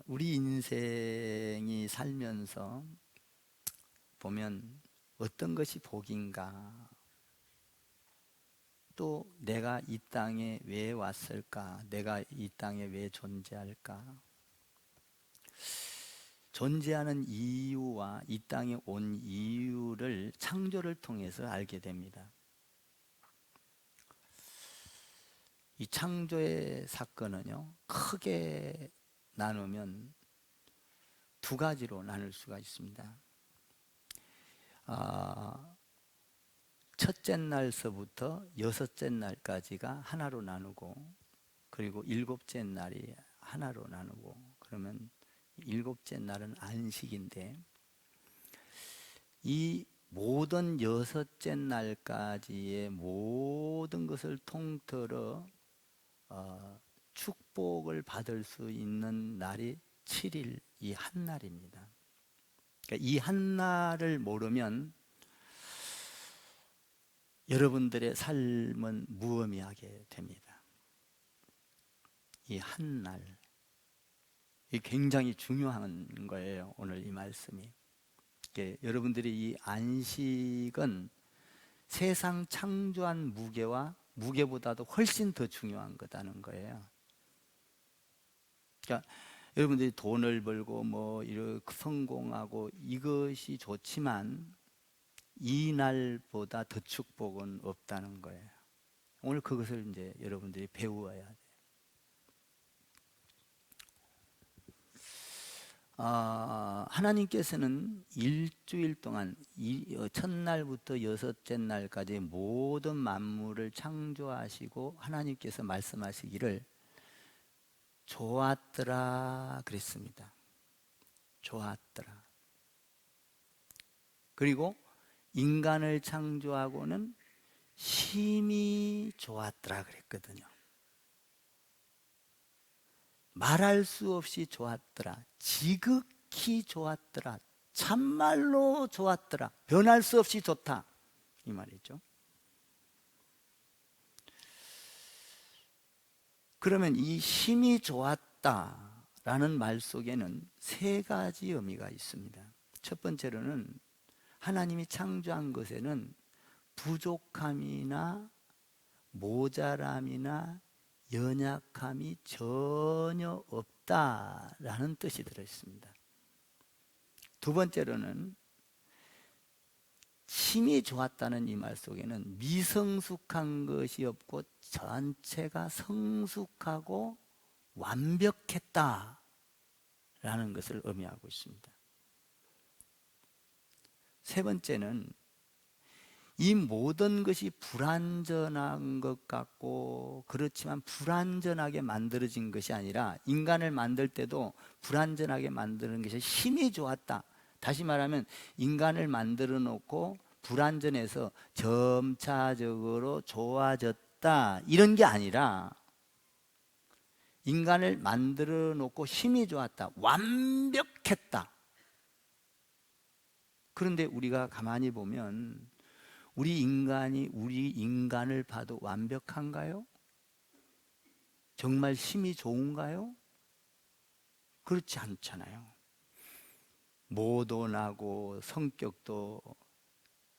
우리 인생이 살면서 보면 어떤 것이 복인가, 또 내가 이 땅에 왜 왔을까, 내가 이 땅에 왜 존재할까, 존재하는 이유와 이 땅에 온 이유를 창조를 통해서 알게 됩니다. 이 창조의 사건은요, 크게 나누면 두 가지로 나눌 수가 있습니다. 첫째 날서부터 여섯째 날까지가 하나로 나누고, 그리고 일곱째 날이 하나로 나누고, 그러면 일곱째 날은 안식인데, 이 모든 여섯째 날까지의 모든 것을 통틀어 축복을 받을 수 있는 날이 7일, 이 한 날입니다. 그러니까 이 한 날을 모르면 여러분들의 삶은 무의미하게 됩니다. 이 한 날, 이 굉장히 중요한 거예요. 오늘 이 말씀이. 여러분들이 이 안식은 세상 창조한 무게보다도 훨씬 더 중요한 거다는 거예요. 그러니까 여러분들이 돈을 벌고 뭐 이렇게 성공하고 이것이 좋지만 이 날보다 더 축복은 없다는 거예요. 오늘 그것을 이제 여러분들이 배워야 돼요. 하나님께서는 일주일 동안 첫날부터 여섯째 날까지 모든 만물을 창조하시고 하나님께서 말씀하시기를 좋았더라 그랬습니다. 좋았더라. 그리고 인간을 창조하고는 심히 좋았더라 그랬거든요. 말할 수 없이 좋았더라, 지극히 좋았더라, 참말로 좋았더라, 변할 수 없이 좋다, 이 말이죠. 그러면 이 심히 좋았다라는 말 속에는 세 가지 의미가 있습니다. 첫 번째로는 하나님이 창조한 것에는 부족함이나 모자람이나 연약함이 전혀 없다라는 뜻이 들어있습니다. 두 번째로는 심히 좋았다는 이 말 속에는 미성숙한 것이 없고 전체가 성숙하고 완벽했다라는 것을 의미하고 있습니다. 세 번째는 이 모든 것이 불완전한 것 같고, 그렇지만 불완전하게 만들어진 것이 아니라 인간을 만들 때도 불완전하게 만드는 것이 힘이 좋았다. 다시 말하면 인간을 만들어 놓고 불완전해서 점차적으로 좋아졌다, 이런 게 아니라 인간을 만들어 놓고 힘이 좋았다, 완벽했다. 그런데 우리가 가만히 보면 우리 인간을 봐도 완벽한가요? 정말 힘이 좋은가요? 그렇지 않잖아요. 모도나고 성격도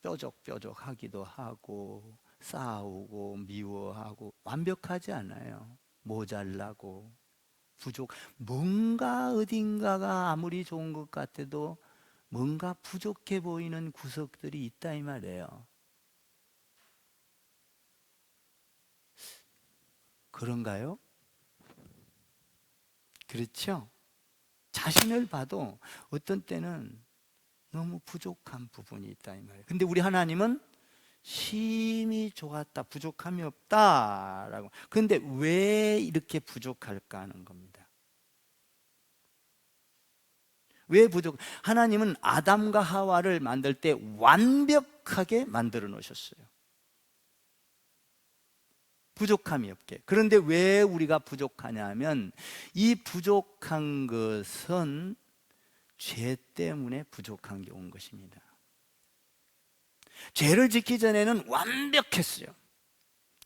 뾰족뾰족하기도 하고 싸우고 미워하고 완벽하지 않아요. 모자라고 뭔가 어딘가가 아무리 좋은 것 같아도 뭔가 부족해 보이는 구석들이 있다, 이 말이에요. 그런가요? 그렇죠? 자신을 봐도 어떤 때는 너무 부족한 부분이 있다, 이 말이에요. 근데 우리 하나님은 심히 좋았다, 부족함이 없다라고. 그런데 왜 이렇게 부족할까 하는 겁니다. 왜 하나님은 아담과 하와를 만들 때 완벽하게 만들어 놓으셨어요. 부족함이 없게. 그런데 왜 우리가 부족하냐면 이 부족한 것은 죄 때문에 부족한 게 온 것입니다. 죄를 짓기 전에는 완벽했어요.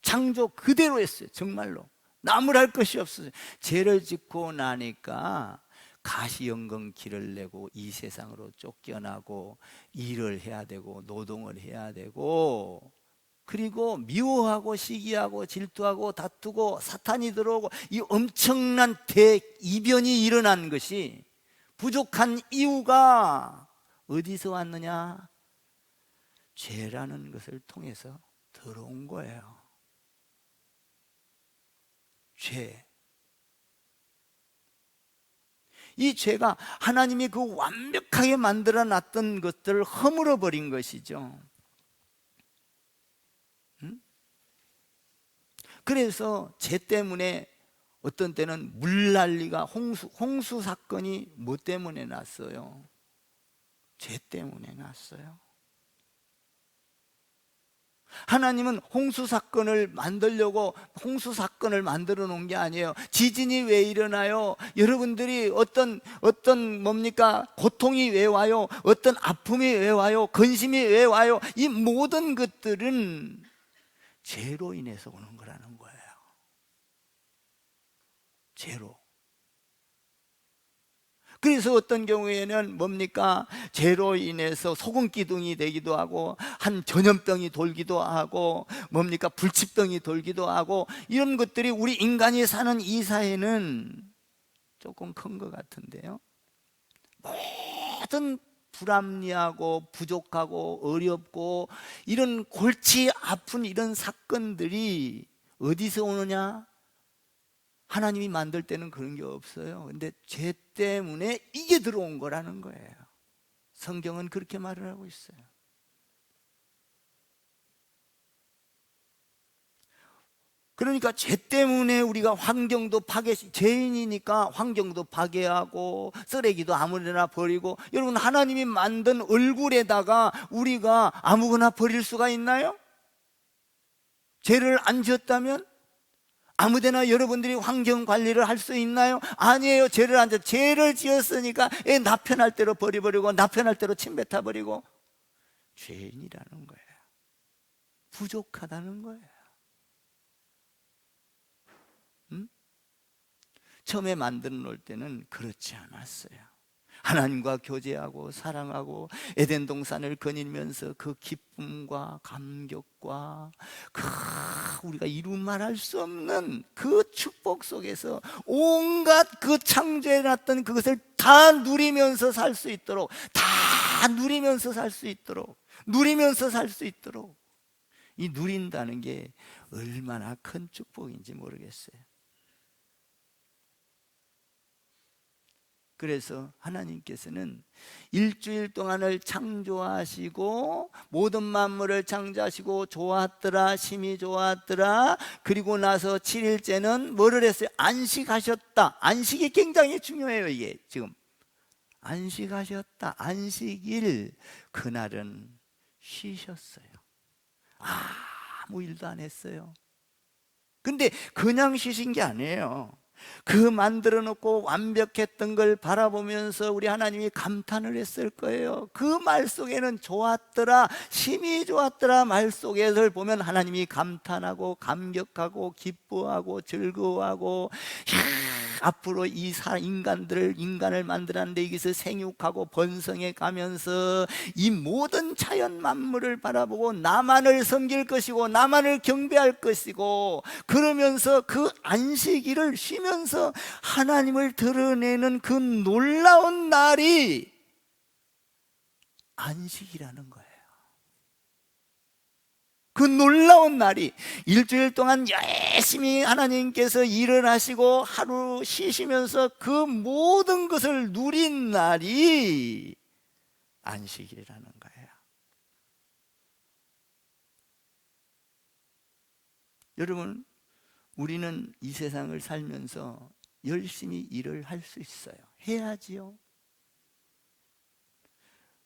창조 그대로 했어요. 정말로 나무랄 것이 없어요. 죄를 짓고 나니까 가시연금 길을 내고 이 세상으로 쫓겨나고 일을 해야 되고 노동을 해야 되고, 그리고 미워하고 시기하고 질투하고 다투고 사탄이 들어오고, 이 엄청난 대이변이 일어난 것이, 부족한 이유가 어디서 왔느냐? 죄라는 것을 통해서 들어온 거예요. 죄. 이 죄가 하나님이 그 완벽하게 만들어 놨던 것들을 허물어 버린 것이죠. 그래서 죄 때문에 어떤 때는 물난리가, 홍수 사건이 뭐 때문에 났어요? 죄 때문에 났어요. 하나님은 홍수 사건을 만들려고 홍수 사건을 만들어 놓은 게 아니에요. 지진이 왜 일어나요? 여러분들이 어떤 뭡니까? 고통이 왜 와요? 어떤 아픔이 왜 와요? 근심이 왜 와요? 이 모든 것들은 죄로 인해서 오는 거라는 거예요. 죄로. 그래서 어떤 경우에는 뭡니까? 죄로 인해서 소금 기둥이 되기도 하고, 한 전염병이 돌기도 하고, 뭡니까? 불치병이 돌기도 하고, 이런 것들이 우리 인간이 사는 이 사회는 조금 큰 것 같은데요. 모든 불합리하고 부족하고 어렵고 이런 골치 아픈 이런 사건들이 어디서 오느냐? 하나님이 만들 때는 그런 게 없어요. 근데 죄 때문에 이게 들어온 거라는 거예요. 성경은 그렇게 말을 하고 있어요. 그러니까 죄 때문에 우리가 환경도 죄인이니까 환경도 파괴하고 쓰레기도 아무데나 버리고, 여러분 하나님이 만든 얼굴에다가 우리가 아무거나 버릴 수가 있나요? 죄를 안 지었다면 아무데나 여러분들이 환경 관리를 할 수 있나요? 아니에요. 죄를 지었으니까 나 편할 대로 버려버리고 나 편할 대로 침 뱉어버리고. 죄인이라는 거예요. 부족하다는 거예요. 처음에 만들어 놓을 때는 그렇지 않았어요. 하나님과 교제하고 사랑하고 에덴 동산을 거닐면서 그 기쁨과 감격과 우리가 이루 말할 수 없는 그 축복 속에서 온갖 그 창조해놨던 그것을 다 누리면서 살 수 있도록, 다 누리면서 살 수 있도록, 누리면서 살 수 있도록, 이 누린다는 게 얼마나 큰 축복인지 모르겠어요. 그래서 하나님께서는 일주일 동안을 창조하시고 모든 만물을 창조하시고 좋았더라, 심히 좋았더라. 그리고 나서 7일째는 뭐를 했어요? 안식하셨다. 안식이 굉장히 중요해요. 이게 지금 안식하셨다. 안식일, 그날은 쉬셨어요. 아무 일도 안 했어요. 근데 그냥 쉬신 게 아니에요. 그 만들어 놓고 완벽했던 걸 바라보면서 우리 하나님이 감탄을 했을 거예요. 그 말 속에는 좋았더라, 심히 좋았더라 말 속에서 보면 하나님이 감탄하고 감격하고 기뻐하고 즐거워하고, 앞으로 인간을 만들었는데 여기서 생육하고 번성해 가면서 이 모든 자연 만물을 바라보고 나만을 섬길 것이고 나만을 경배할 것이고, 그러면서 그 안식일을 쉬면서 하나님을 드러내는 그 놀라운 날이 안식이라는 거예요. 그 놀라운 날이, 일주일 동안 열심히 하나님께서 일을 하시고 하루 쉬시면서 그 모든 것을 누린 날이 안식이라는 거예요. 여러분, 우리는 이 세상을 살면서 열심히 일을 할 수 있어요. 해야지요.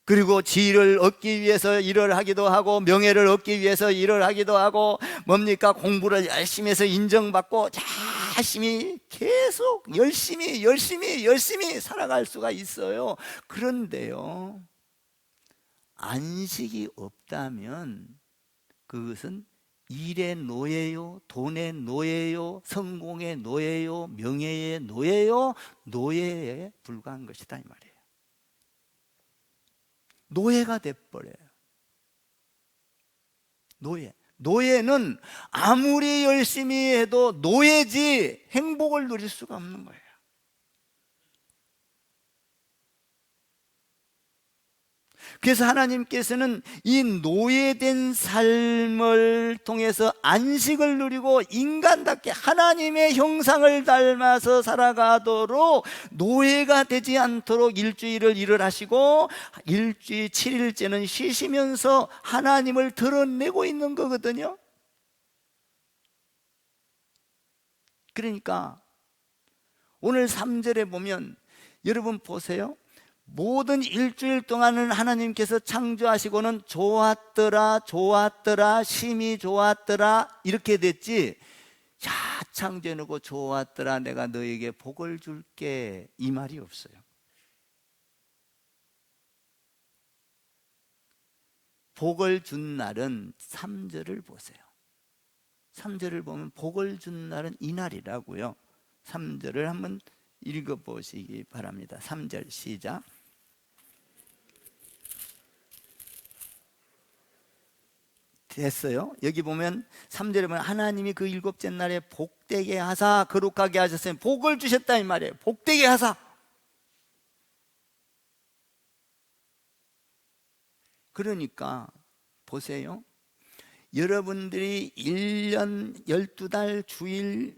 그리고 지위를 얻기 위해서 일을 하기도 하고, 명예를 얻기 위해서 일을 하기도 하고, 뭡니까? 공부를 열심히 해서 인정받고 열심히 계속 열심히 살아갈 수가 있어요. 그런데요, 안식이 없다면 그것은 일의 노예요, 돈의 노예요, 성공의 노예요, 명예의 노예요, 노예에 불과한 것이다 이 말이에요. 노예가 돼버려요. 노예는 아무리 열심히 해도 노예지 행복을 누릴 수가 없는 거예요. 그래서 하나님께서는 이 노예된 삶을 통해서 안식을 누리고 인간답게 하나님의 형상을 닮아서 살아가도록 노예가 되지 않도록 일주일을 일을 하시고 일주일 7일째는 쉬시면서 하나님을 드러내고 있는 거거든요. 그러니까 오늘 3절에 보면 여러분 보세요. 모든 일주일 동안은 하나님께서 창조하시고는 좋았더라, 좋았더라, 심히 좋았더라 이렇게 됐지, 야 창조해놓고 좋았더라 내가 너에게 복을 줄게 이 말이 없어요. 복을 준 날은 3절을 보세요. 3절을 보면 복을 준 날은 이날이라고요. 3절을 한번 읽어보시기 바랍니다. 3절 시작. 됐어요. 여기 보면 3절에 보면 하나님이 그 일곱째 날에 복되게 하사 거룩하게 하셨어요. 복을 주셨다 이 말이에요. 복되게 하사. 그러니까 보세요. 여러분들이 1년 12달 주일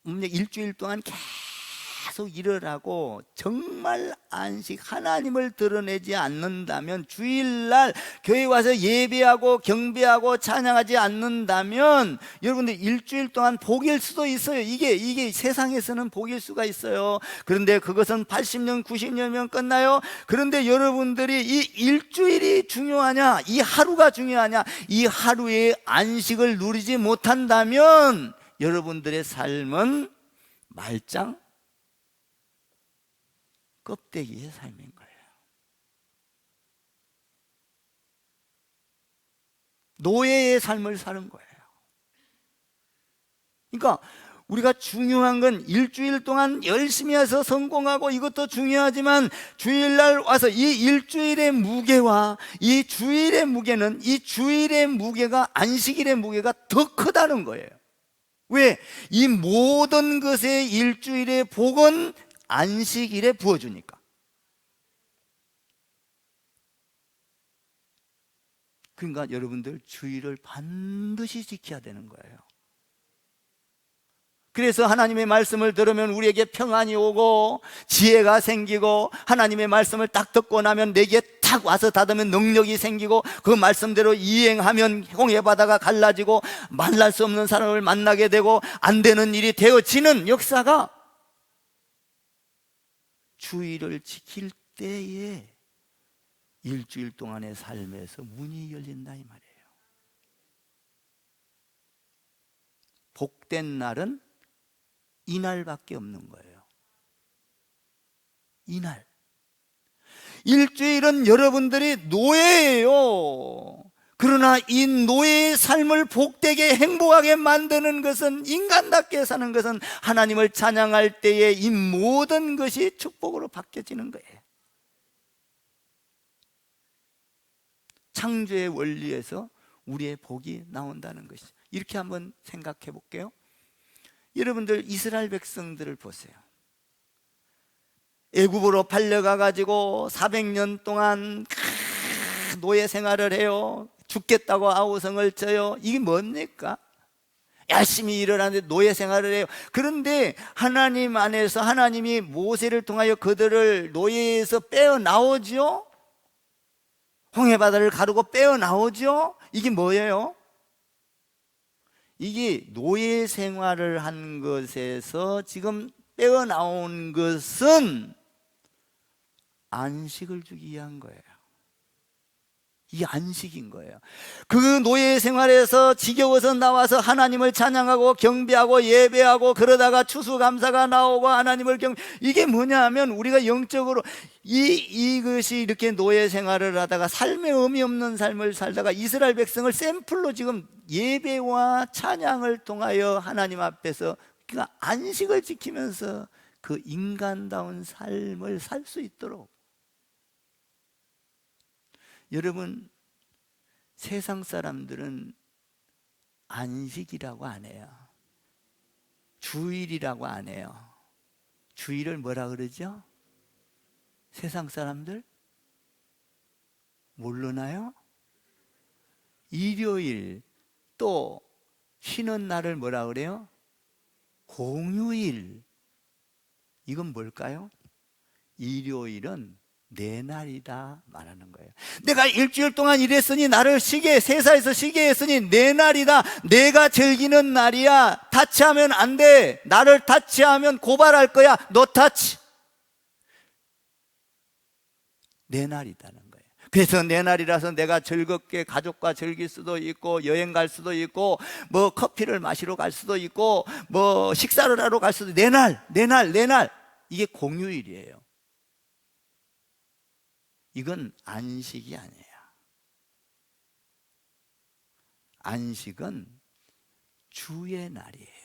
일주일 동안 계속 일을 하고 정말 안식 하나님을 드러내지 않는다면, 주일날 교회 와서 예배하고 경배하고 찬양하지 않는다면 여러분들 일주일 동안 복일 수도 있어요. 이게 세상에서는 복일 수가 있어요. 그런데 그것은 80년 90년이면 끝나요. 그런데 여러분들이 이 일주일이 중요하냐, 이 하루가 중요하냐, 이 하루의 안식을 누리지 못한다면 여러분들의 삶은 말짱 껍데기의 삶인 거예요. 노예의 삶을 사는 거예요. 그러니까 우리가 중요한 건 일주일 동안 열심히 해서 성공하고 이것도 중요하지만 주일날 와서 이 일주일의 무게와 이 주일의 무게는, 이 주일의 무게가 안식일의 무게가 더 크다는 거예요. 왜? 이 모든 것의 일주일의 복은 안식일에 부어주니까. 그러니까 여러분들 주일을 반드시 지켜야 되는 거예요. 그래서 하나님의 말씀을 들으면 우리에게 평안이 오고 지혜가 생기고, 하나님의 말씀을 딱 듣고 나면 내게 탁 와서 닿으면 능력이 생기고, 그 말씀대로 이행하면 홍해바다가 갈라지고 만날 수 없는 사람을 만나게 되고 안 되는 일이 되어지는 역사가 주일을 지킬 때에 일주일 동안의 삶에서 문이 열린다 이 말이에요. 복된 날은 이날밖에 없는 거예요. 이날. 일주일은 여러분들이 노예예요. 그러나 이 노예의 삶을 복되게 행복하게 만드는 것은, 인간답게 사는 것은 하나님을 찬양할 때에 이 모든 것이 축복으로 바뀌어지는 거예요. 창조의 원리에서 우리의 복이 나온다는 것이죠. 이렇게 한번 생각해 볼게요. 여러분들 이스라엘 백성들을 보세요. 애굽으로 팔려가 가지고 400년 동안 노예 생활을 해요. 죽겠다고 아우성을 쳐요. 이게 뭡니까? 열심히 일을 하는데 노예 생활을 해요. 그런데 하나님 안에서 하나님이 모세를 통하여 그들을 노예에서 빼어나오죠. 홍해바다를 가르고 빼어나오죠. 이게 뭐예요? 이게 노예 생활을 한 것에서 지금 빼어나온 것은 안식을 주기 위한 거예요. 이게 안식인 거예요. 그 노예 생활에서 지겨워서 나와서 하나님을 찬양하고 경배하고 예배하고 그러다가 추수감사가 나오고 하나님을 이게 뭐냐 하면 우리가 영적으로 이것이 이렇게 노예 생활을 하다가 삶의 의미 없는 삶을 살다가 이스라엘 백성을 샘플로 지금 예배와 찬양을 통하여 하나님 앞에서 그러니까 안식을 지키면서 그 인간다운 삶을 살 수 있도록. 여러분, 세상 사람들은 안식이라고 안 해요. 주일이라고 안 해요. 주일을 뭐라 그러죠? 세상 사람들? 모르나요? 일요일, 또 쉬는 날을 뭐라 그래요? 공휴일. 이건 뭘까요? 일요일은 내 날이다 말하는 거예요. 내가 일주일 동안 일했으니 나를 세상에서 쉬게 했으니 내 날이다. 내가 즐기는 날이야. 타치하면 안 돼. 나를 타치하면 고발할 거야. 너 타치. 내 날이다는 거예요. 그래서 내 날이라서 내가 즐겁게 가족과 즐길 수도 있고, 여행 갈 수도 있고, 뭐 커피를 마시러 갈 수도 있고, 뭐 식사를 하러 갈 수도 있고, 내 날. 이게 공휴일이에요. 이건 안식이 아니에요. 안식은 주의 날이에요.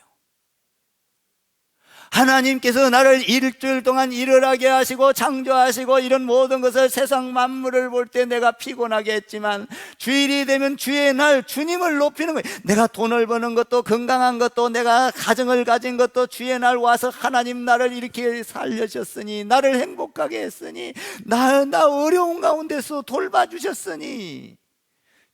하나님께서 나를 일주일 동안 일을 하게 하시고 창조하시고 이런 모든 것을, 세상 만물을 볼 때 내가 피곤하게 했지만 주일이 되면 주의 날, 주님을 높이는 거예요. 내가 돈을 버는 것도, 건강한 것도, 내가 가정을 가진 것도 주의 날 와서 하나님 나를 이렇게 살려주셨으니, 나를 행복하게 했으니, 나 어려운 가운데서 돌봐주셨으니,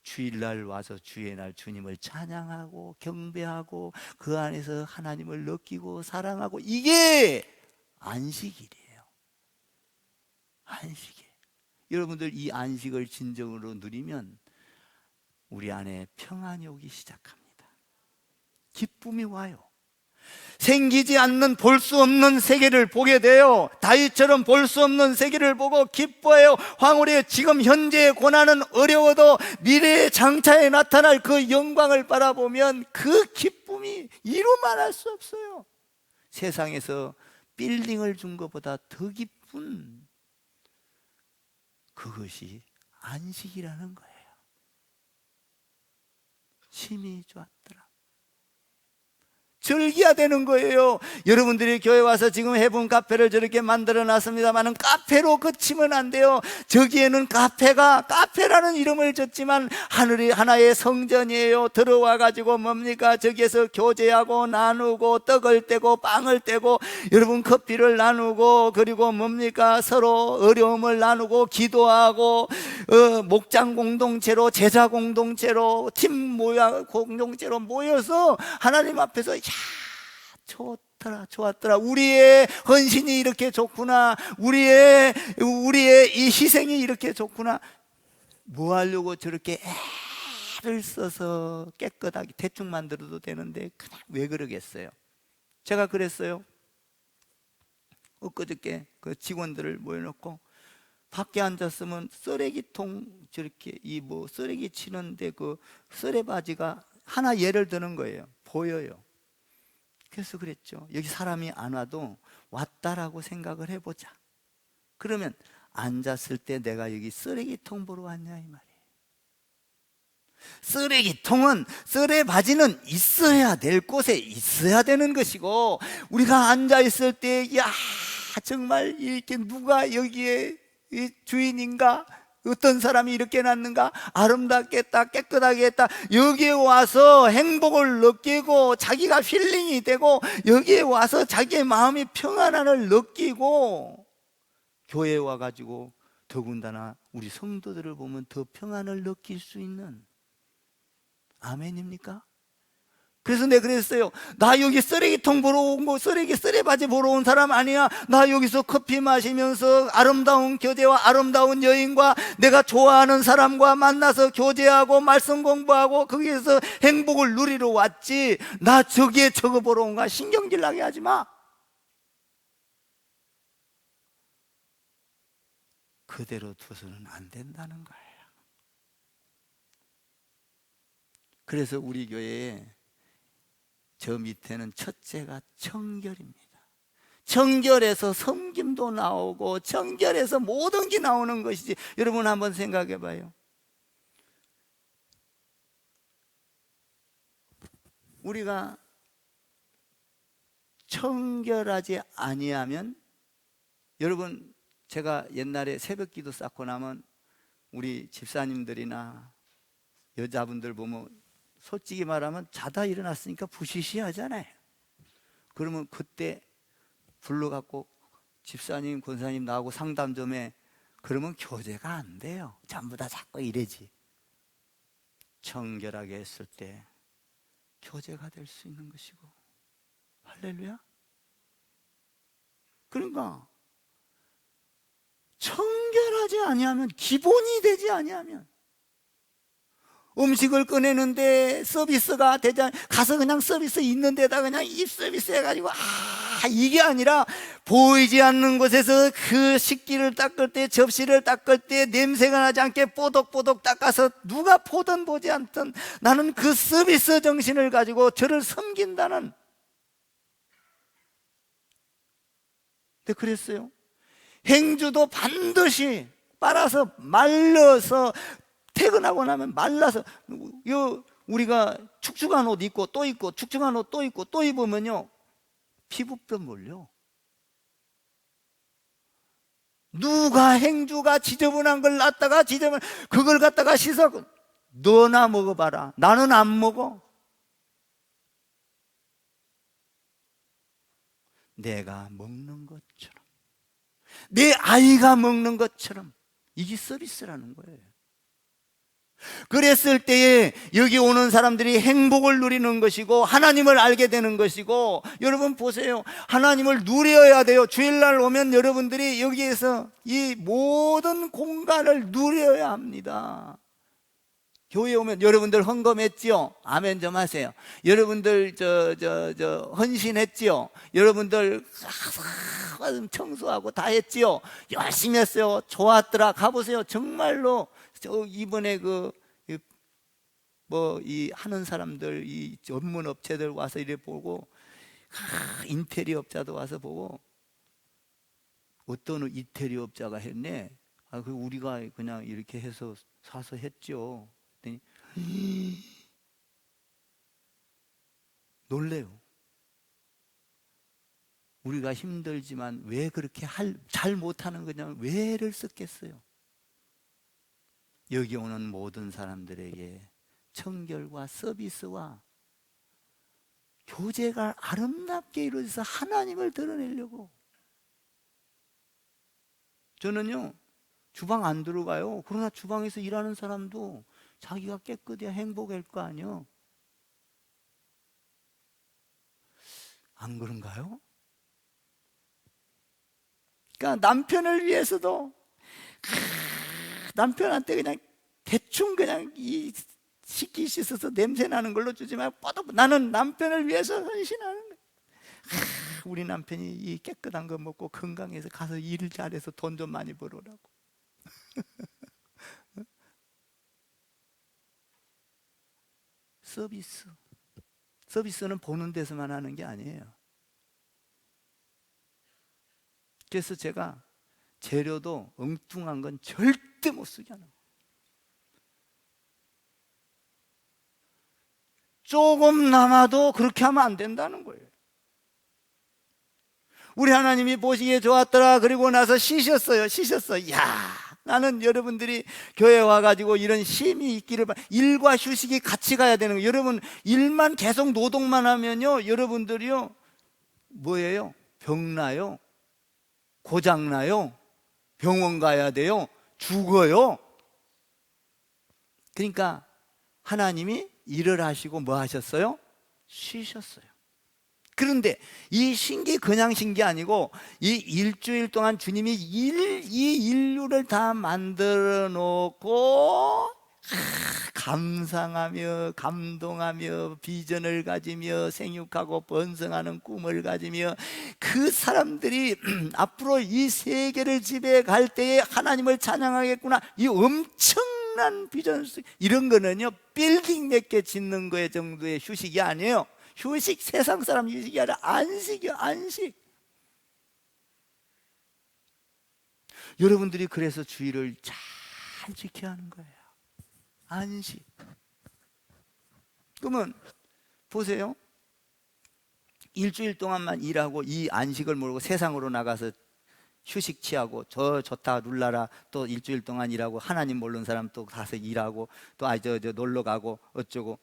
주일날 와서 주의 날 주님을 찬양하고 경배하고 그 안에서 하나님을 느끼고 사랑하고, 이게 안식일이에요. 안식일. 여러분들 이 안식을 진정으로 누리면 우리 안에 평안이 오기 시작합니다. 기쁨이 와요. 생기지 않는, 볼 수 없는 세계를 보게 돼요. 다윗처럼 볼 수 없는 세계를 보고 기뻐해요. 황홀의 지금 현재의 고난은 어려워도 미래의 장차에 나타날 그 영광을 바라보면 그 기쁨이 이루 말할 수 없어요. 세상에서 빌딩을 준 것보다 더 기쁜 그것이 안식이라는 거예요. 심히 좋았더라. 즐겨야 되는 거예요. 여러분들이 교회 와서 지금 해본 카페를 저렇게 만들어 놨습니다만 카페로 그치면 안 돼요. 저기에는 카페라는 이름을 줬지만 하늘이 하나의 성전이에요. 들어와 가지고 뭡니까? 저기에서 교제하고 나누고 떡을 떼고 빵을 떼고 여러분 커피를 나누고, 그리고 뭡니까? 서로 어려움을 나누고 기도하고, 목장 공동체로, 제자 공동체로, 팀 모야 공동체로 모여서 하나님 앞에서 좋았더라. 우리의 헌신이 이렇게 좋구나. 우리의 이 희생이 이렇게 좋구나. 뭐 하려고 저렇게 애를 써서 깨끗하게 대충 만들어도 되는데 그냥 왜 그러겠어요? 제가 그랬어요. 엊그저께 그 직원들을 모여놓고 밖에 앉았으면 쓰레기통, 저렇게 쓰레기 치는데 그 쓰레바지가 하나 예를 드는 거예요. 보여요. 그래서 그랬죠. 여기 사람이 안 와도 왔다라고 생각을 해보자. 그러면 앉았을 때 내가 여기 쓰레기통 보러 왔냐 이 말이에요. 쓰레기통은, 쓰레바지는 있어야 될 곳에 있어야 되는 것이고, 우리가 앉아있을 때 정말 이렇게 누가 여기에 주인인가? 어떤 사람이 이렇게 놨는가? 아름답게 했다, 깨끗하게 했다. 여기에 와서 행복을 느끼고 자기가 힐링이 되고, 여기에 와서 자기의 마음이 평안함을 느끼고, 교회에 와가지고 더군다나 우리 성도들을 보면 더 평안을 느낄 수 있는, 아멘입니까? 그래서 내가 그랬어요. 나 여기 쓰레기통 보러 온 거, 쓰레바지 보러 온 사람 아니야. 나 여기서 커피 마시면서 아름다운 교제와 아름다운 여인과 내가 좋아하는 사람과 만나서 교제하고 말씀 공부하고 거기에서 행복을 누리러 왔지. 나 저기에 저거 보러 온가? 신경질 나게 하지 마. 그대로 둬서는 안 된다는 거예요. 그래서 우리 교회에 저 밑에는 첫째가 청결입니다. 청결에서 섬김도 나오고 청결에서 모든 게 나오는 것이지. 여러분 한번 생각해 봐요. 우리가 청결하지 아니하면, 여러분 제가 옛날에 새벽기도 쌓고 나면 우리 집사님들이나 여자분들 보면 솔직히 말하면 자다 일어났으니까 부시시하잖아요. 그러면 그때 불러갖고 집사님, 권사님 나하고 상담 좀 해. 그러면 교제가 안 돼요. 전부 다 자꾸 이래지. 청결하게 했을 때 교제가 될 수 있는 것이고. 할렐루야. 그러니까 청결하지 아니하면, 기본이 되지 아니하면, 음식을 꺼내는데 서비스가 되지 가서 그냥 서비스 있는 데다 그냥 입 서비스 해가지고 이게 아니라, 보이지 않는 곳에서 그 식기를 닦을 때, 접시를 닦을 때 냄새가 나지 않게 뽀독뽀독 닦아서 누가 보든 보지 않든 나는 그 서비스 정신을 가지고 저를 섬긴다는. 근데 그랬어요. 행주도 반드시 빨아서 말려서, 퇴근하고 나면 말라서, 우리가 축축한 옷 입고 또 입고 축축한 옷 또 입고 또 입으면요 피부병 몰려. 누가 행주가 지저분한 걸 놨다가 그걸 갖다가 씻어. 너나 먹어봐라. 나는 안 먹어. 내가 먹는 것처럼, 내 아이가 먹는 것처럼, 이게 서비스라는 거예요. 그랬을 때에 여기 오는 사람들이 행복을 누리는 것이고 하나님을 알게 되는 것이고. 여러분 보세요. 하나님을 누려야 돼요. 주일날 오면 여러분들이 여기에서 이 모든 공간을 누려야 합니다. 교회 오면 여러분들 헌금했지요? 아멘 좀 하세요. 여러분들 헌신했지요? 여러분들 청소하고 다 했지요? 열심히 했어요. 좋았더라. 가보세요. 정말로 이번에 이 하는 사람들, 이 전문 업체들 와서 이래 보고, 인테리어 업자도 와서 보고, 어떤 인테리어 업자가 했네. 우리가 그냥 이렇게 해서 사서 했죠. 그랬더니 놀래요. 우리가 힘들지만 왜 그렇게 잘 못하는 거냐면 왜를 썼겠어요. 여기 오는 모든 사람들에게 청결과 서비스와 교제가 아름답게 이루어져서 하나님을 드러내려고. 저는요 주방 안 들어가요. 그러나 주방에서 일하는 사람도 자기가 깨끗해야 행복할 거 아니요. 안 그런가요? 그러니까 남편을 위해서도 남편한테 그냥 대충 그냥 이 식기 씻어서 냄새 나는 걸로 주지 말고 나는 남편을 위해서 헌신하는 거야. 우리 남편이 이 깨끗한 거 먹고 건강해서 가서 일 잘해서 돈 좀 많이 벌어라고. 서비스는 보는 데서만 하는 게 아니에요. 그래서 제가 재료도 엉뚱한 건 절대 못 쓰게 하는 거예요. 조금 남아도 그렇게 하면 안 된다는 거예요. 우리 하나님이 보시기에 좋았더라. 그리고 나서 씻었어요. 야, 나는 여러분들이 교회 와가지고 이런 쉼이 있기를 일과 휴식이 같이 가야 되는 거예요. 여러분 일만 계속 노동만 하면요 여러분들이요 뭐예요? 병나요? 고장나요? 병원 가야 돼요? 죽어요? 그러니까 하나님이 일을 하시고 뭐 하셨어요? 쉬셨어요. 그런데 이 쉰 게 그냥 쉰 게 아니고 이 일주일 동안 주님이 이 인류를 다 만들어 놓고 감상하며 감동하며 비전을 가지며 생육하고 번성하는 꿈을 가지며 그 사람들이 앞으로 이 세계를 지배할 때에 하나님을 찬양하겠구나, 이 엄청난 비전, 이런 거는요 빌딩 몇 개 짓는 거에 정도의 휴식이 아니에요. 휴식, 세상 사람 휴식이 아니라 안식이요, 안식. 여러분들이 그래서 주의를 잘 지켜야 하는 거예요. 안식. 그러면 보세요. 일주일 동안만 일하고 이 안식을 모르고 세상으로 나가서 휴식 취하고 저 좋다 눌러라 또 일주일 동안 일하고 하나님 모르는 사람 또 가서 일하고 또 저 놀러 가고 어쩌고,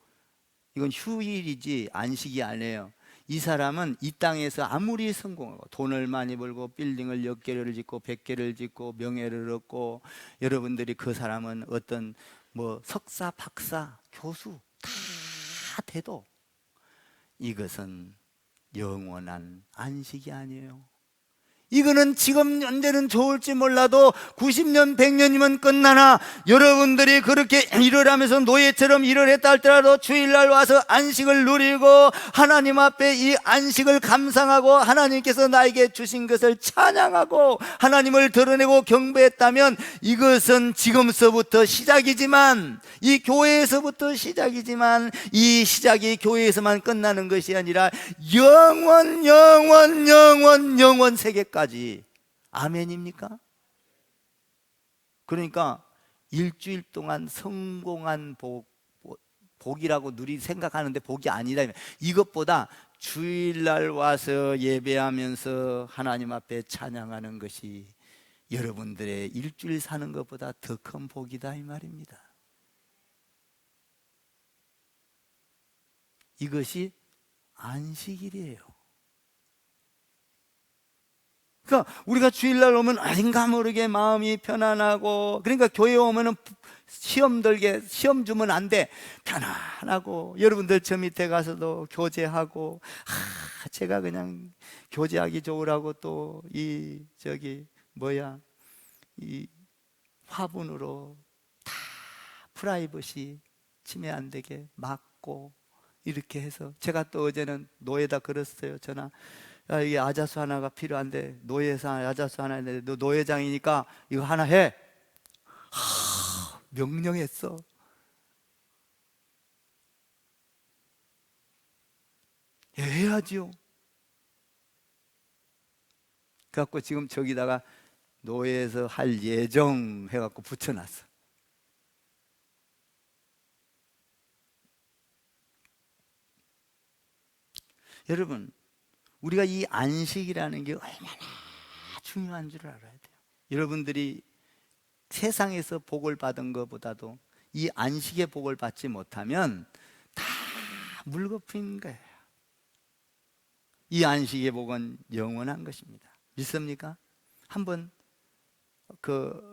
이건 휴일이지 안식이 아니에요. 이 사람은 이 땅에서 아무리 성공하고 돈을 많이 벌고 빌딩을 10개를 짓고 100개를 짓고 명예를 얻고, 여러분들이 그 사람은 어떤 뭐 석사 박사 교수 다 돼도 이것은 영원한 안식이 아니에요. 이거는 지금 현재는 좋을지 몰라도 90년 100년이면 끝나나, 여러분들이 그렇게 일을 하면서 노예처럼 일을 했다 할지라도 주일날 와서 안식을 누리고 하나님 앞에 이 안식을 감상하고 하나님께서 나에게 주신 것을 찬양하고 하나님을 드러내고 경배했다면, 이것은 지금서부터 시작이지만, 이 교회에서부터 시작이지만, 이 시작이 교회에서만 끝나는 것이 아니라 영원 세계까지. 아멘입니까? 그러니까 일주일 동안 성공한 복이라고 생각하는데 복이 아니다. 이것보다 주일날 와서 예배하면서 하나님 앞에 찬양하는 것이 여러분들의 일주일 사는 것보다 더 큰 복이다 이 말입니다. 이것이 안식일이에요. 그러니까 우리가 주일날 오면 아닌가 모르게 마음이 편안하고, 그러니까 교회 오면은 시험 주면 안 돼. 편안하고, 여러분들 저 밑에 가서도 교제하고, 제가 그냥 교제하기 좋으라고 또 이 화분으로 다 프라이버시 침해 안 되게 막고 이렇게 해서, 제가 또 어제는 노예다 그랬어요. 전화, 이게 아자수 하나가 필요한데, 노예상 아자수 하나 있는데 너 노예장이니까 이거 하나 해. 명령했어. 해야지요. 그래갖고 지금 저기다가 노예에서 할 예정 해갖고 붙여놨어. 여러분, 우리가 이 안식이라는 게 얼마나 중요한 줄 알아야 돼요. 여러분들이 세상에서 복을 받은 것보다도 이 안식의 복을 받지 못하면 다 물거품인 거예요. 이 안식의 복은 영원한 것입니다. 믿습니까? 한번 1절,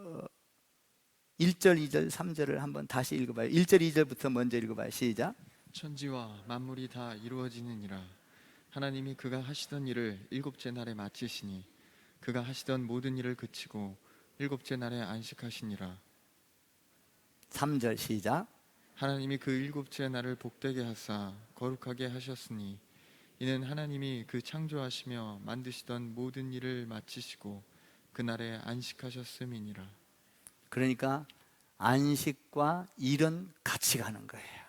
2절, 3절을 한번 다시 읽어봐요. 1절, 2절부터 먼저 읽어봐요. 시작. 천지와 만물이 다 이루어지느니라. 하나님이 그가 하시던 일을 일곱째 날에 마치시니 그가 하시던 모든 일을 그치고 일곱째 날에 안식하시니라. 3절 시작. 하나님이 그 일곱째 날을 복되게 하사 거룩하게 하셨으니 이는 하나님이 그 창조하시며 만드시던 모든 일을 마치시고 그날에 안식하셨음이니라. 그러니까 안식과 일은 같이 가는 거예요.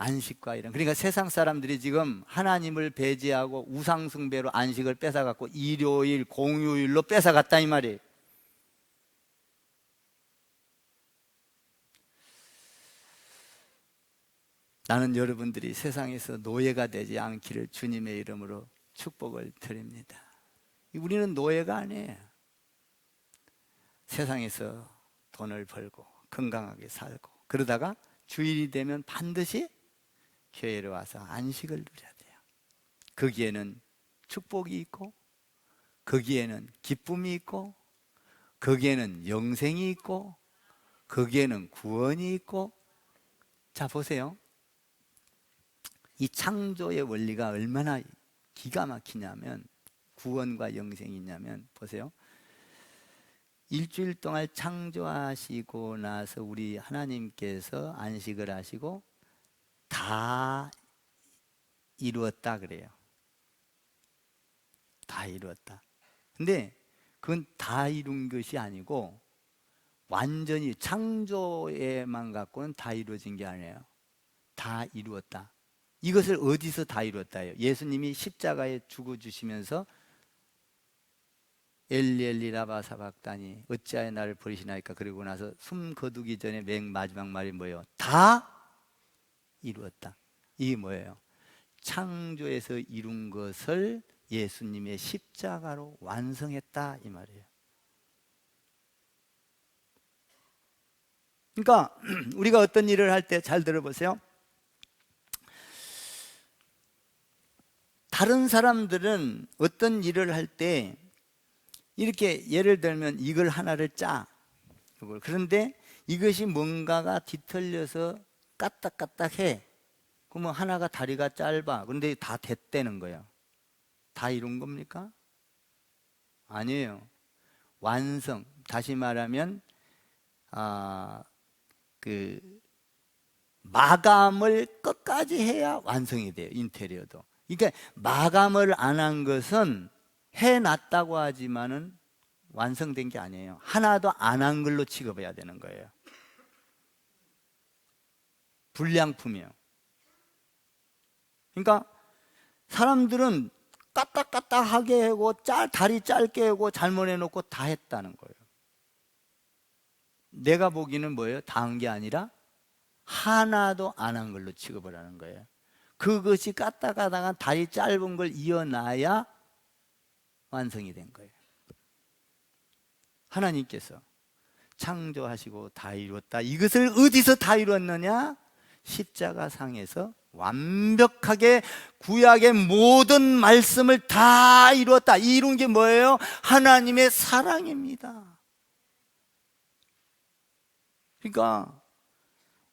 안식과 일은. 그러니까 세상 사람들이 지금 하나님을 배제하고 우상숭배로 안식을 뺏어갖고 일요일, 공휴일로 뺏어갔다 이 말이에요. 나는 여러분들이 세상에서 노예가 되지 않기를 주님의 이름으로 축복을 드립니다. 우리는 노예가 아니에요. 세상에서 돈을 벌고 건강하게 살고 그러다가 주일이 되면 반드시 교회로 와서 안식을 누려야 돼요. 거기에는 축복이 있고, 거기에는 기쁨이 있고, 거기에는 영생이 있고, 거기에는 구원이 있고. 자 보세요. 이 창조의 원리가 얼마나 기가 막히냐면, 구원과 영생이 있냐면, 보세요. 일주일 동안 창조하시고 나서 우리 하나님께서 안식을 하시고 다 이루었다 그래요. 다 이루었다. 근데 그건 다 이룬 것이 아니고 완전히 창조에만 갖고는 다 이루어진 게 아니에요. 다 이루었다. 이것을 어디서 다 이루었다예요? 예수님이 십자가에 죽어주시면서 엘리 엘리 라마 사박다니 어찌하여 나를 버리시나이까, 그리고 나서 숨 거두기 전에 맨 마지막 말이 뭐예요? 다 이루었다. 이게 뭐예요? 창조에서 이룬 것을 예수님의 십자가로 완성했다 이 말이에요. 그러니까 우리가 어떤 일을 할 때 잘 들어보세요. 다른 사람들은 어떤 일을 할 때 이렇게 예를 들면 이걸 하나를 짜. 그런데 이것이 뭔가가 뒤틀려서 까딱까딱해. 그러면 하나가 다리가 짧아. 그런데 다 됐다는 거예요. 다 이룬 겁니까? 아니에요. 완성. 다시 말하면 마감을 끝까지 해야 완성이 돼요. 인테리어도. 그러니까 마감을 안 한 것은 해놨다고 하지만은 완성된 게 아니에요. 하나도 안 한 걸로 취급해야 되는 거예요. 불량품이에요. 그러니까 사람들은 까딱까딱하게 하고 다리 짧게 하고 잘못해놓고 다 했다는 거예요. 내가 보기에는 뭐예요? 다 한 게 아니라 하나도 안 한 걸로 취급을 하는 거예요. 그것이 까딱까딱한 다리 짧은 걸 이어놔야 완성이 된 거예요. 하나님께서 창조하시고 다 이루었다. 이것을 어디서 다 이루었느냐? 십자가 상에서 완벽하게 구약의 모든 말씀을 다 이루었다. 이룬 게 뭐예요? 하나님의 사랑입니다. 그러니까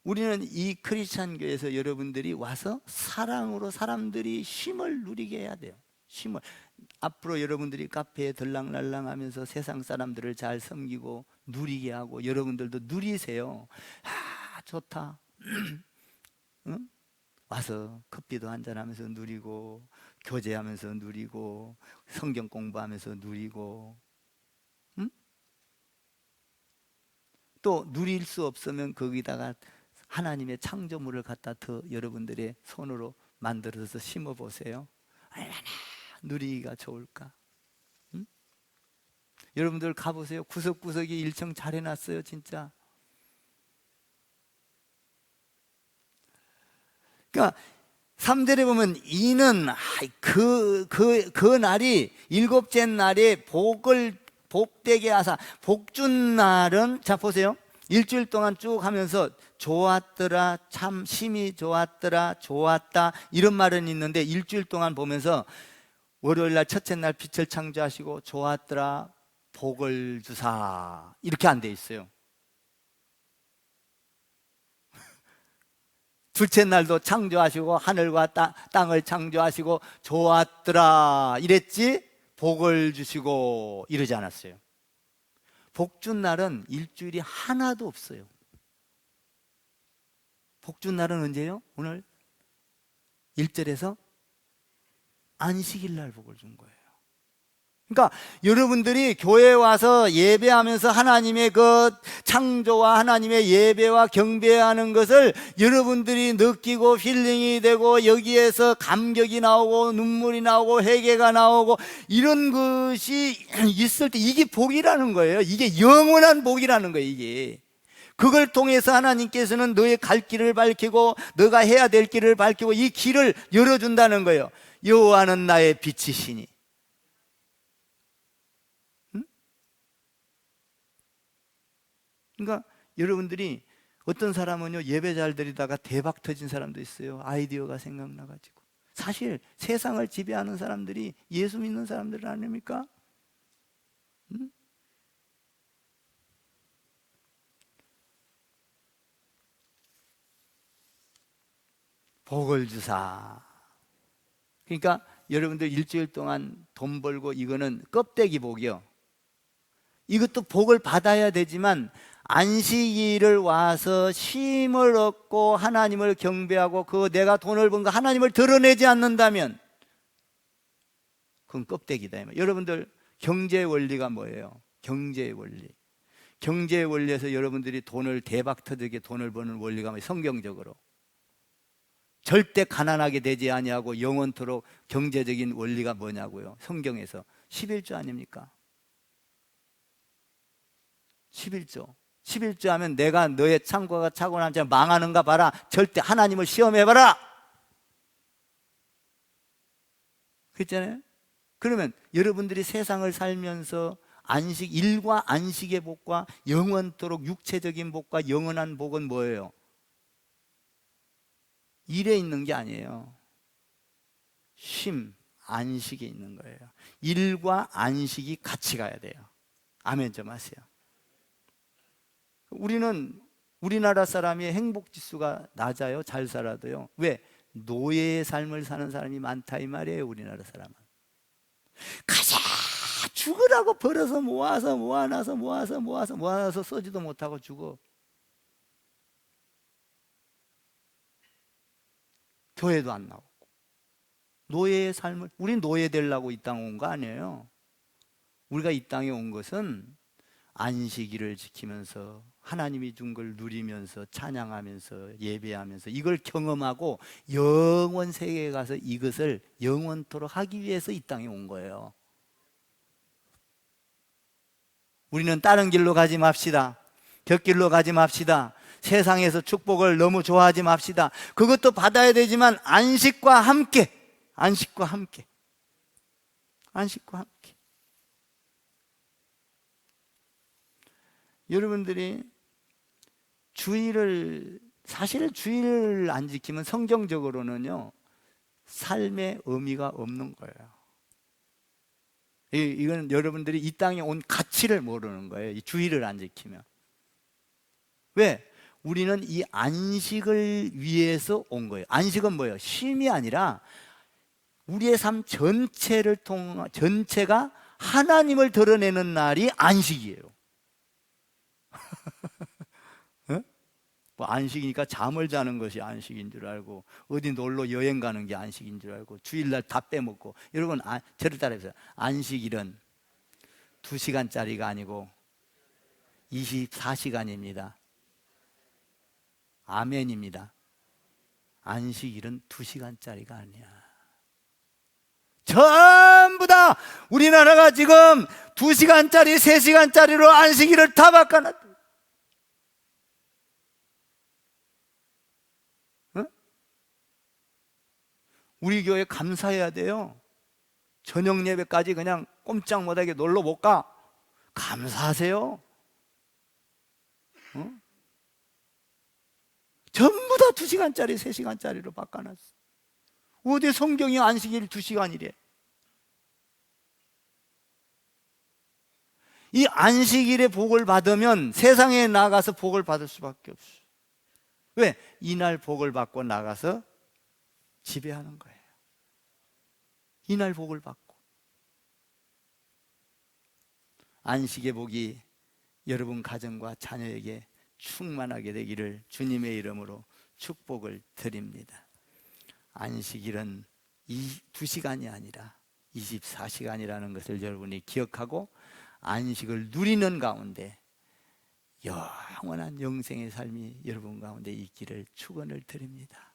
우리는 이 크리스찬 교회에서 여러분들이 와서 사랑으로 사람들이 쉼을 누리게 해야 돼요. 쉼을. 앞으로 여러분들이 카페에 들락날락하면서 세상 사람들을 잘 섬기고 누리게 하고 여러분들도 누리세요. 좋다. 응? 와서 커피도 한잔하면서 누리고 교제하면서 누리고 성경 공부하면서 누리고, 응? 또 누릴 수 없으면 거기다가 하나님의 창조물을 갖다 더 여러분들의 손으로 만들어서 심어보세요. 얼마나 누리기가 좋을까? 응? 여러분들 가보세요. 구석구석이 일청 잘 해놨어요. 진짜. 그러니까 3절에 보면 이는 그 날이 일곱째 날에 복되게 하사, 복준 날은, 자 보세요. 일주일 동안 쭉 하면서 좋았더라, 참 심히 좋았더라, 좋았다 이런 말은 있는데 일주일 동안 보면서 월요일 날 첫째 날 빛을 창조하시고 좋았더라, 복을 주사 이렇게 안 돼 있어요. 둘째 날도 창조하시고 하늘과 땅을 창조하시고 좋았더라 이랬지 복을 주시고 이러지 않았어요. 복준 날은 일주일이 하나도 없어요. 복준 날은 언제예요? 오늘 1절에서 안식일 날 복을 준 거예요. 그러니까 여러분들이 교회에 와서 예배하면서 하나님의 그 창조와 하나님의 예배와 경배하는 것을 여러분들이 느끼고 힐링이 되고 여기에서 감격이 나오고 눈물이 나오고 회개가 나오고 이런 것이 있을 때 이게 복이라는 거예요. 이게 영원한 복이라는 거예요. 이게 그걸 통해서 하나님께서는 너의 갈 길을 밝히고 너가 해야 될 길을 밝히고 이 길을 열어준다는 거예요. 여호와는 나의 빛이시니. 그러니까 여러분들이 어떤 사람은요 예배 잘 드리다가 대박 터진 사람도 있어요. 아이디어가 생각나가지고. 사실 세상을 지배하는 사람들이 예수 믿는 사람들 아닙니까? 복을 주사. 그러니까 여러분들 일주일 동안 돈 벌고 이거는 껍데기 복이요. 이것도 복을 받아야 되지만 안식일을 와서 쉼을 얻고 하나님을 경배하고 그 내가 돈을 번 거 하나님을 드러내지 않는다면 그건 껍데기다. 여러분들 경제의 원리가 뭐예요? 경제의 원리. 경제의 원리에서 여러분들이 돈을 대박 터지게 돈을 버는 원리가 뭐예요? 성경적으로 절대 가난하게 되지 아니하고 영원토록 경제적인 원리가 뭐냐고요? 성경에서 11조 아닙니까? 11조. 11조 하면 내가 너의 창고가 차고 남자 망하는가 봐라. 절대 하나님을 시험해봐라. 그렇잖아요? 그러면 여러분들이 세상을 살면서 안식, 일과 안식의 복과 영원토록 육체적인 복과 영원한 복은 뭐예요? 일에 있는 게 아니에요. 쉼, 안식에 있는 거예요. 일과 안식이 같이 가야 돼요. 아멘 좀 하세요. 우리나라 사람이 행복 지수가 낮아요? 잘 살아도요? 왜? 노예의 삶을 사는 사람이 많다 이 말이에요. 우리나라 사람은 가자 죽으라고 벌어서 모아서 써지도 못하고 죽어. 교회도 안 나오고. 노예의 삶을, 우린 노예 되려고 이 땅에 온 거 아니에요. 우리가 이 땅에 온 것은 안식일을 지키면서 하나님이 준 걸 누리면서 찬양하면서 예배하면서 이걸 경험하고 영원 세계에 가서 이것을 영원토록 하기 위해서 이 땅에 온 거예요. 우리는 다른 길로 가지 맙시다. 곁길로 가지 맙시다. 세상에서 축복을 너무 좋아하지 맙시다. 그것도 받아야 되지만 안식과 함께, 안식과 함께, 안식과 함께. 여러분들이 사실 주일을 안 지키면 성경적으로는요, 삶의 의미가 없는 거예요. 이건 여러분들이 이 땅에 온 가치를 모르는 거예요. 이 주일을 안 지키면. 왜? 우리는 이 안식을 위해서 온 거예요. 안식은 뭐예요? 쉼이 아니라 우리의 삶 전체가 하나님을 드러내는 날이 안식이에요. 뭐 안식이니까 잠을 자는 것이 안식인 줄 알고, 어디 놀러 여행 가는 게 안식인 줄 알고, 주일날 다 빼먹고. 여러분, 저를 따라해보세요. 안식일은 2시간짜리가 아니고 24시간입니다. 아멘입니다. 안식일은 2시간짜리가 아니야. 전부 다 우리나라가 지금 2시간짜리, 3시간짜리로 안식일을 다 바꿔놨다. 우리 교회 감사해야 돼요. 저녁 예배까지 그냥 꼼짝 못하게 놀러 못 가. 감사하세요. 전부 다 2시간짜리, 3시간짜리로 바꿔놨어. 어디 성경이 안식일 2시간이래. 이 안식일의 복을 받으면 세상에 나가서 복을 받을 수밖에 없어. 왜? 이날 복을 받고 나가서 지배하는 거예요. 이날 복을 받고. 안식의 복이 여러분 가정과 자녀에게 충만하게 되기를 주님의 이름으로 축복을 드립니다. 안식일은 2시간이 아니라 24시간이라는 것을 여러분이 기억하고 안식을 누리는 가운데 영원한 영생의 삶이 여러분 가운데 있기를 축원을 드립니다.